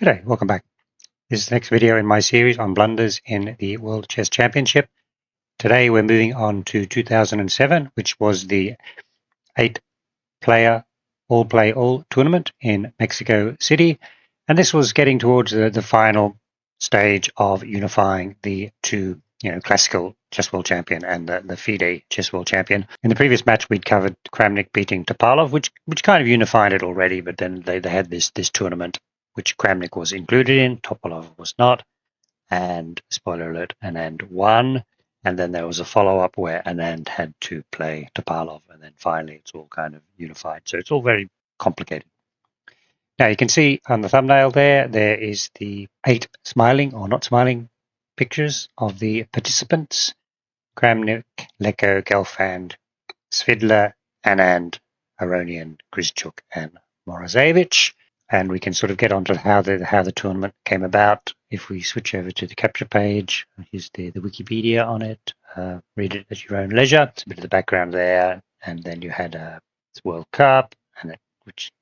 G'day, welcome back. This is the next video in my series on blunders in the World Chess Championship. Today we're moving on to 2007, which was the 8-player all-play-all tournament in Mexico City. And this was getting towards the final stage of unifying the two, classical chess world champion and the FIDE chess world champion. In the previous match, we'd covered Kramnik beating Topalov, which kind of unified it already, but then they had this tournament which Kramnik was included in, Topalov was not, and spoiler alert, Anand won, and then there was a follow-up where Anand had to play Topalov, and then finally it's all kind of unified. So it's all very complicated. Now you can see on the thumbnail there is the 8 smiling or not smiling pictures of the participants: Kramnik, Anand-Gelfand, Svidler, Anand, Aronian, Grischuk, and Morozevich. And we can sort of get onto how the tournament came about. If we switch over to the capture page, here's the Wikipedia on it. Read it at your own leisure. It's a bit of the background there, and then you had a World Cup, and which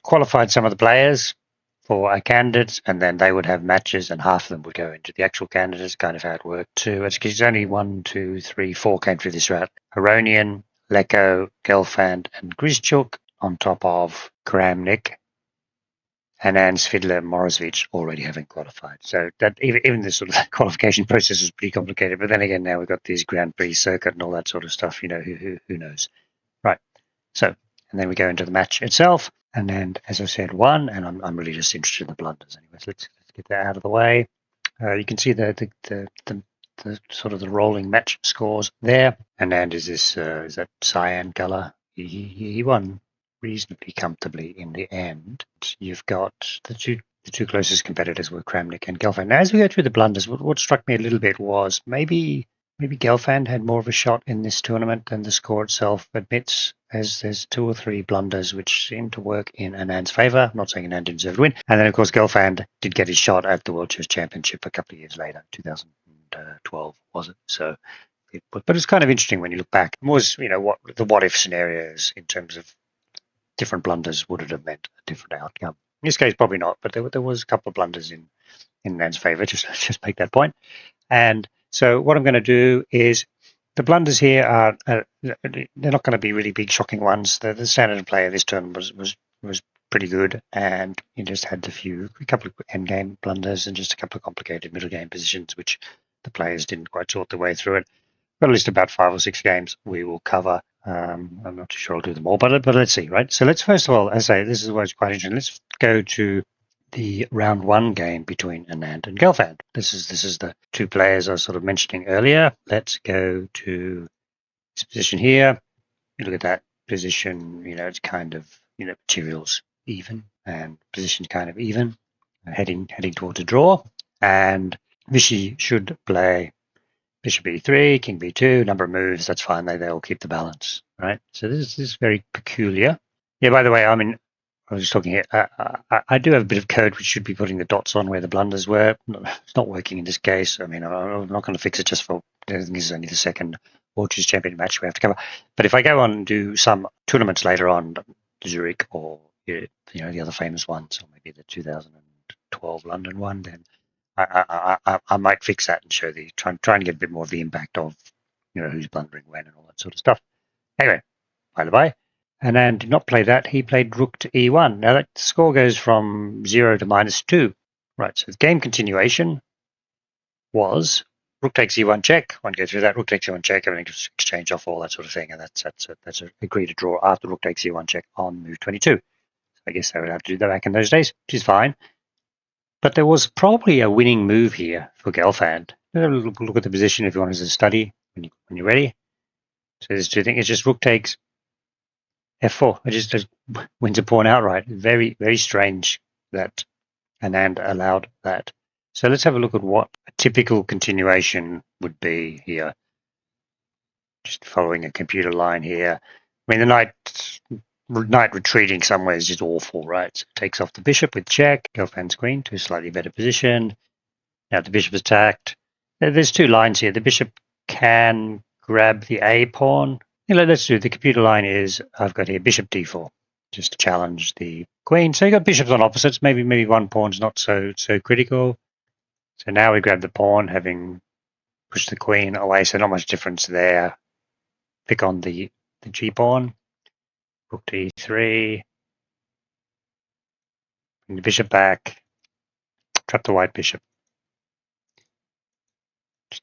qualified some of the players for our candidates, and then they would have matches, and half of them would go into the actual candidates. Kind of how it worked too. It's only 1, 2, 3, 4 came through this route: Aronian, Gelfand, and Grischuk, on top of Kramnik, Anand, Svidler, Morozevich already having qualified. So that even the sort of qualification process was pretty complicated. But then again, now we've got this Grand Prix circuit and all that sort of stuff. Who knows? Right. So, and then we go into the match itself. And then, as I said, won. And I'm really just interested in the blunders anyway. So let's get that out of the way. You can see the sort of the rolling match scores there. Anand is that cyan color? He won reasonably comfortably in the end. You've got the two closest competitors were Kramnik and Gelfand. Now, as we go through the blunders, what struck me a little bit was maybe Gelfand had more of a shot in this tournament than the score itself admits, as there's 2 or 3 blunders which seem to work in Anand's favour. I'm not saying Anand didn't deserve to win. And then, of course, Gelfand did get his shot at the World Chess Championship a couple of years later, 2012, was it? So, but it's kind of interesting when you look back. It was, what if scenarios in terms of different blunders would it have meant a different outcome. In this case, probably not, but there was a couple of blunders in Nan's favour, just make that point. And so what I'm going to do is, the blunders here are, they're not going to be really big, shocking ones. The standard play of this turn was pretty good, and he just had a couple of endgame blunders and just a couple of complicated middle game positions, which the players didn't quite sort their way through it. Got at least about 5 or 6 games we will cover. I'm not too sure I'll do them all, but let's see, right? So let's first of all, as I say, this is what's quite interesting. Let's go to the round 1 game between Anand and Gelfand. This is the 2 players I was sort of mentioning earlier. Let's go to this position here. You look at that position, it's kind of, materials even, and position kind of even, heading towards a draw. And Vichy should play Bishop e3, King b2, number of moves, that's fine. They all keep the balance, right? So this is very peculiar. Yeah, by the way, I was just talking here. I do have a bit of code which should be putting the dots on where the blunders were. It's not working in this case. I'm not going to fix it just for, this is only the second World Chess Champion match we have to cover. But if I go on and do some tournaments later on, Zurich or, the other famous ones, or maybe the 2012 London one, then I might fix that and show trying to get a bit more of the impact of, who's blundering when and all that sort of stuff. Anyway, by the way, Anand did not play that. He played rook to e1. Now that score goes from 0 to -2. Right, so the game continuation was rook takes e1 check. One goes through that, rook takes e1 check, everything just exchange off, all that sort of thing, and that's agreed to draw after rook takes e1 check on move 22. So I guess they would have to do that back in those days, which is fine. But there was probably a winning move here for Gelfand. Look at the position if you want to study when you're ready. So there's 2 things. It's just rook takes f4. It just wins a pawn outright. Very, very strange that Anand allowed that. So let's have a look at what a typical continuation would be here. Just following a computer line here. The knight retreating somewhere is just awful, right? So it takes off the bishop with check, Gelfand's queen to a slightly better position. Now the bishop is attacked. There's 2 lines here. The bishop can grab the A pawn. Let's do the computer line is, I've got here bishop d4. just to challenge the queen. So you got bishops on opposites. Maybe one pawn's not so critical. So now we grab the pawn, having pushed the queen away. So not much difference there. Pick on the g pawn. Rook to e3. Bring the bishop back. Trap the white bishop.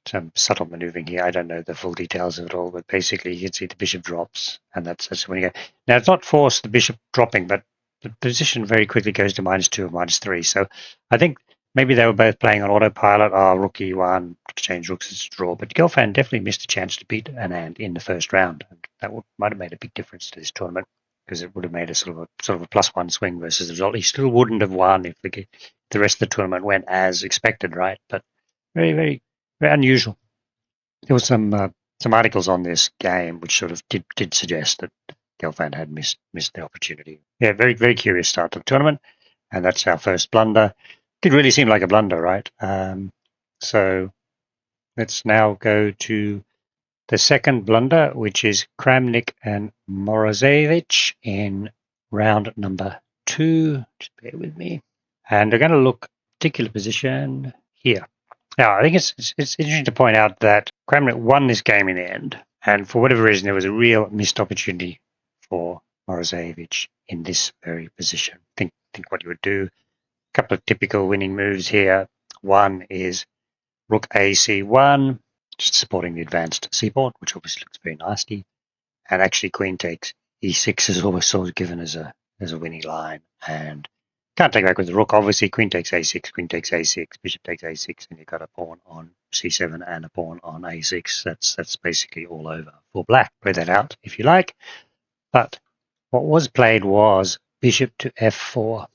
Some subtle maneuvering here. I don't know the full details of it all, but basically you can see the bishop drops, and that's when you go. Now it's not forced the bishop dropping, but the position very quickly goes to -2 or -3. So I think maybe they were both playing on autopilot. Rook e1, exchange rooks, it's a draw. But Gelfand definitely missed a chance to beat Anand in the first round, and that might have made a big difference to this tournament, because it would have made a sort of a +1 swing versus the result. He still wouldn't have won if the rest of the tournament went as expected, right? But very unusual. There was some articles on this game which sort of did suggest that Gelfand had missed the opportunity. Yeah, very curious start to the tournament, and that's our first blunder. Did really seem like a blunder, right? So let's now go to the second blunder, which is Kramnik and Morozevich in round number 2. Just bear with me. And we're going to look particular position here. Now, I think it's interesting to point out that Kramnik won this game in the end, and for whatever reason, there was a real missed opportunity for Morozevich in this very position. Think what you would do. A couple of typical winning moves here. One is Rook AC1, just supporting the advanced c-pawn, which obviously looks very nasty. And actually, Queen takes E6 is always sort of given as a winning line, and can't take back with the rook. Obviously, Queen takes A6, Queen takes A6, Bishop takes A6, and you've got a pawn on C7 and a pawn on A6. That's basically all over for black. Play that out if you like. But what was played was Bishop to F4,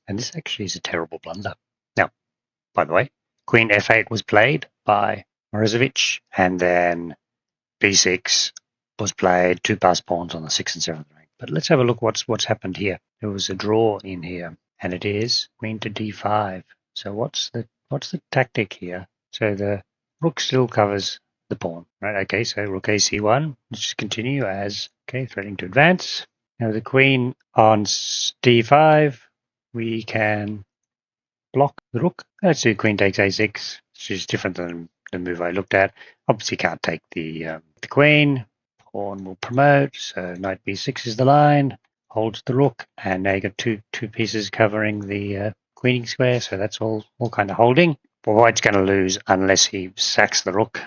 and this actually is a terrible blunder. Now, by the way, Queen F8 was played by Morozevich, and then B6 was played, 2 passed pawns on the 6th and 7th rank. But let's have a look what's happened here. There was a draw in here, and it is Queen to D5. So what's the tactic here? So the rook still covers the pawn, right? Okay, so Rook AC1. Let's just continue as threatening to advance. Now the Queen on D5, we can block the rook. Let's do Queen takes A6, which is different than the move I looked at. Obviously can't take the Queen. Pawn will promote, so knight b6 is the line, holds the rook, and now you got two pieces covering the queening square, so that's all kind of holding. But white's going to lose unless he sacks the rook.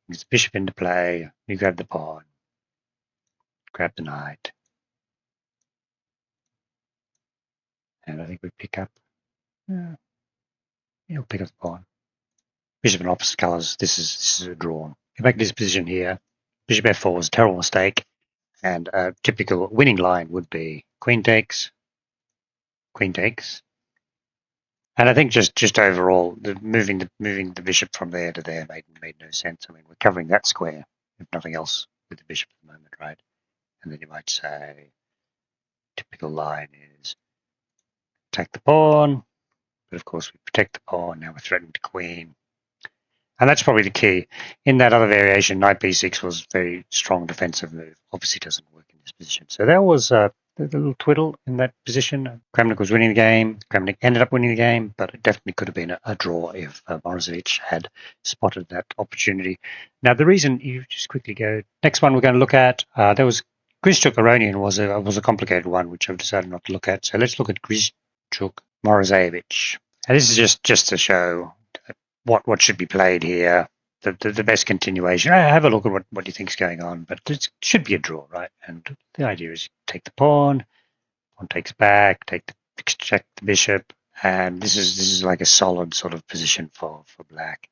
Brings the bishop into play, you grab the pawn, grab the knight, and I think we pick up. He'll pick up the pawn. Bishop in opposite colours. This is a draw. Get back to this position here. Bishop f4 was a terrible mistake. And a typical winning line would be Queen takes, Queen takes. And I think just overall, moving the bishop from there to there made no sense. I mean, we're covering that square, if nothing else, with the bishop at the moment, right? And then you might say, typical line is attack the pawn, but of course we protect the pawn. Now we're threatening the queen. And that's probably the key. In that other variation, knight b6 was a very strong defensive move. Obviously doesn't work in this position. So there was a little twiddle in that position. Kramnik was winning the game. Kramnik ended up winning the game, but it definitely could have been a draw if Morozevich had spotted that opportunity. Now, the reason, you just quickly go, next one we're going to look at, there was Grischuk-Aronian was a complicated one, which I've decided not to look at. So let's look at Grischuk-Morozevich. And this is just to show what should be played here, the best continuation. Have a look at what you think is going on, but it should be a draw, right? And the idea is take the pawn takes back, check the bishop, and this is like a solid sort of position for black.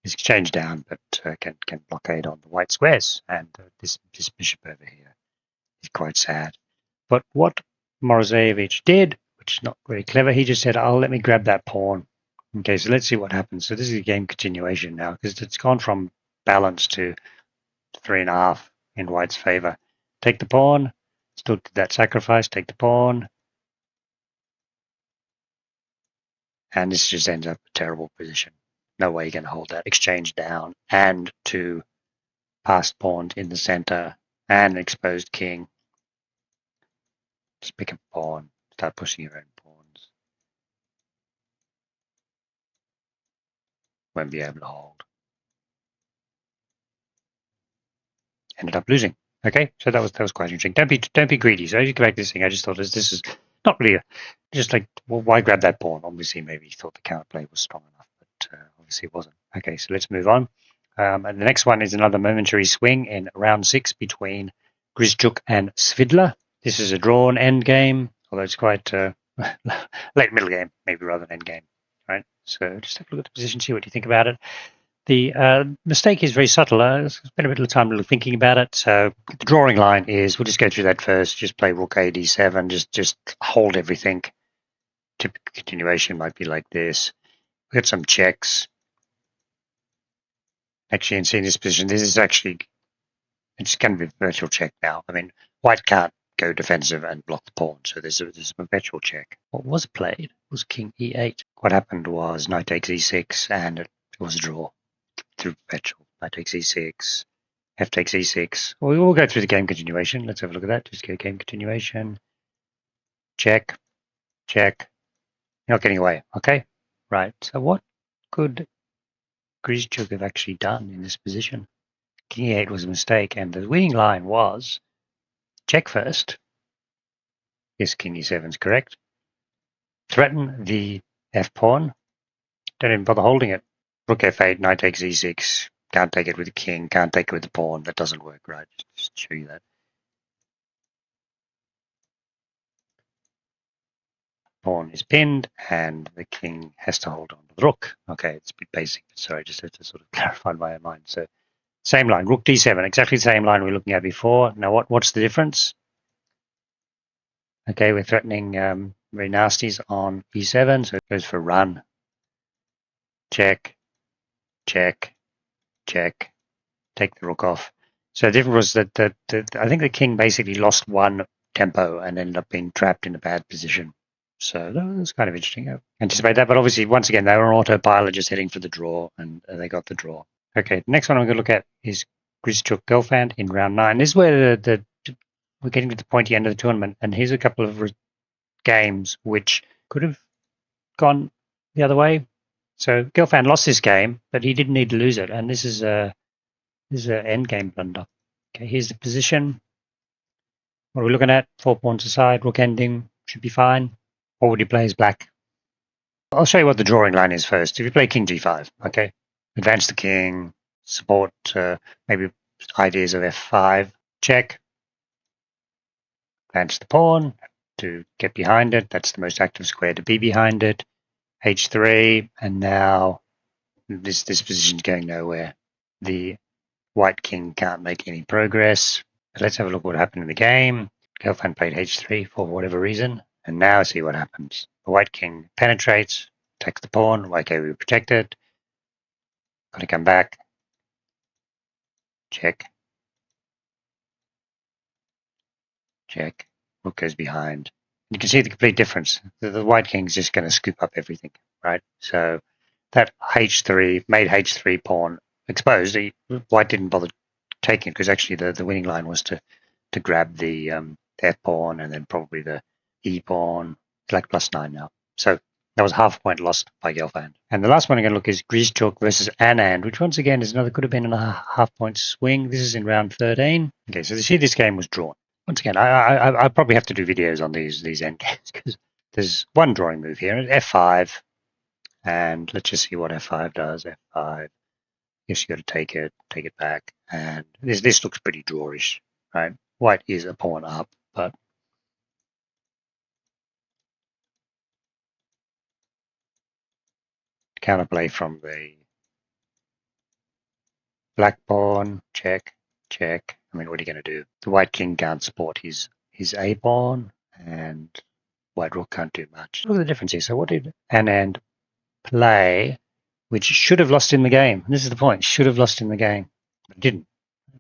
It's exchange down, but can blockade on the white squares, and this bishop over here is quite sad. But what Morozevich did, which is not very clever, he just said, let me grab that pawn. Okay, so let's see what happens. So this is a game continuation now, because it's gone from balance to 3.5 in white's favor. Take the pawn, still did that sacrifice, take the pawn. And this just ends up a terrible position. No way you're going to hold that. Exchange down and 2 passed pawns in the center and an exposed king. Just pick a pawn, start pushing your own pawns. Won't be able to hold. Ended up losing. Okay, so that was quite interesting. Don't be greedy. So as you go back to this thing, I just thought this is not really just like, well, why grab that pawn? Obviously, maybe you thought the counterplay was strong enough, but obviously it wasn't. Okay, so let's move on. And the next one is another momentary swing in round 6 between Grischuk and Svidler. This is a drawn end game, although it's quite late middle game, maybe rather than end game. Right. So just have a look at the position, see what you think about it. The mistake is very subtle. Spent a bit of time thinking about it. So the drawing line is, we'll just go through that first. Just play rook a d7. Just hold everything. Typical continuation might be like this. We got some checks. Actually, in seeing this position, this is actually, it's going to be a virtual check now. I mean, white can't go defensive and block the pawn, so there's a perpetual check. What was played was king e8. What happened was knight takes e6, and it was a draw through perpetual. Knight takes e6, f takes e6. We'll go through the game continuation. Let's have a look at that. Just go game continuation. Check, check. You're not getting away. Okay, right. So what could Grischuk have actually done in this position? King e8 was a mistake, and the winning line was check first. Yes, king e7 is correct. Threaten the f pawn. Don't even bother holding it. Rook f8, knight takes e6. Can't take it with the king. Can't take it with the pawn. That doesn't work, right? Just show you that. Pawn is pinned, and the king has to hold on to the rook. Okay, it's a bit basic. Sorry, just have to sort of clarify my own mind. So, same line, rook d7, exactly the same line we were looking at before. Now, what's the difference? Okay, we're threatening very nasties on e7, so it goes for run. Check, check, check. Take the rook off. So the difference was that I think the king basically lost one tempo and ended up being trapped in a bad position. So that was kind of interesting. I anticipate that, but obviously, once again, they were on autopilot, just heading for the draw, and they got the draw. Okay, the next one I'm going to look at is Grischuk-Gelfand in round 9. This is where we're getting to the pointy end of the tournament, and here's a couple of games which could have gone the other way. So Gelfand lost this game, but he didn't need to lose it, and this is an end game blunder. Okay, here's the position. What are we looking at? 4 pawns aside, rook ending, should be fine. What would you play as black? I'll show you what the drawing line is first. If you play king g5, okay, advance the king, support maybe ideas of f5, check, advance the pawn to get behind it. That's the most active square to be behind it. h3, and now this position's going nowhere. The white king can't make any progress. Let's have a look what happened in the game. Gelfand played h3 for whatever reason, and now see what happens. The white king penetrates, takes the pawn, white king will protect it. Got to come back. Check. Check. Rook goes behind. You can see the complete difference. The white king's just going to scoop up everything, right? So that h3 made h3 pawn exposed. White didn't bother taking it because actually the winning line was to grab the f pawn and then probably the e pawn. It's like +9 now. So that was half a point lost by Gelfand. And the last one I'm going to look is Grischuk versus Anand, which once again is another, could have been a half-point swing. This is in round 13. Okay, so you see this game was drawn. Once again, I probably have to do videos on these end games because there's one drawing move here, f5, and let's just see what f5 does. f5. Yes, you got to take it back, and this looks pretty drawish, right? White is a pawn up, but counterplay from the black pawn, check, check. I mean, what are you going to do? The white king can't support his a pawn, and white rook can't do much. Look at the difference here. So what did Anand play, which should have lost in the game? And this is the point. Should have lost in the game, but it didn't.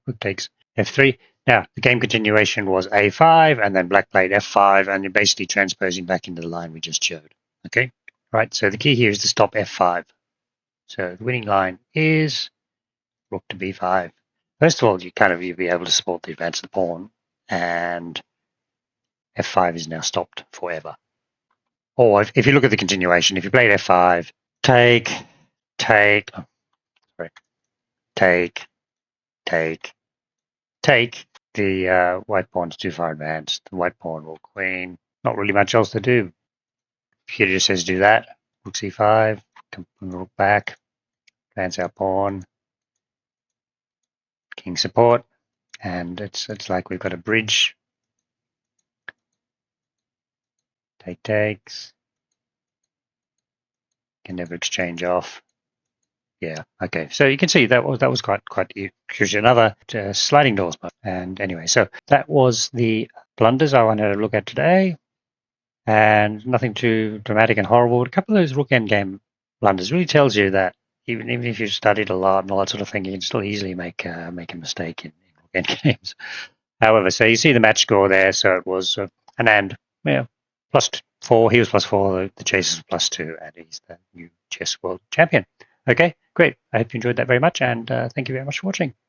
Rook takes f3. Now, the game continuation was a5, and then black played f5, and you're basically transposing back into the line we just showed. Okay? Right, so the key here is to stop f5. So the winning line is rook to b5. First of all, you'll be able to support the advance of the pawn, and f5 is now stopped forever. Or if you look at the continuation, if you played f5, take, take, the white pawn's too far advanced. The white pawn will queen. Not really much else to do. Computer just says do that. Rook c5, rook back, advance our pawn, king support, and it's like we've got a bridge. Take takes. Can never exchange off. Yeah, okay. So you can see that was quite curious. Another sliding doors. And anyway, so that was the blunders I wanted to look at today. And nothing too dramatic and horrible. A couple of those rook endgame blunders really tells you that even if you've studied a lot and all that sort of thing, you can still easily make a mistake in rook endgames. However, so you see the match score there. So it was Anand, +4. He was +4. The Chase was +2, and he's the new chess world champion. Okay, great. I hope you enjoyed that very much, and thank you very much for watching.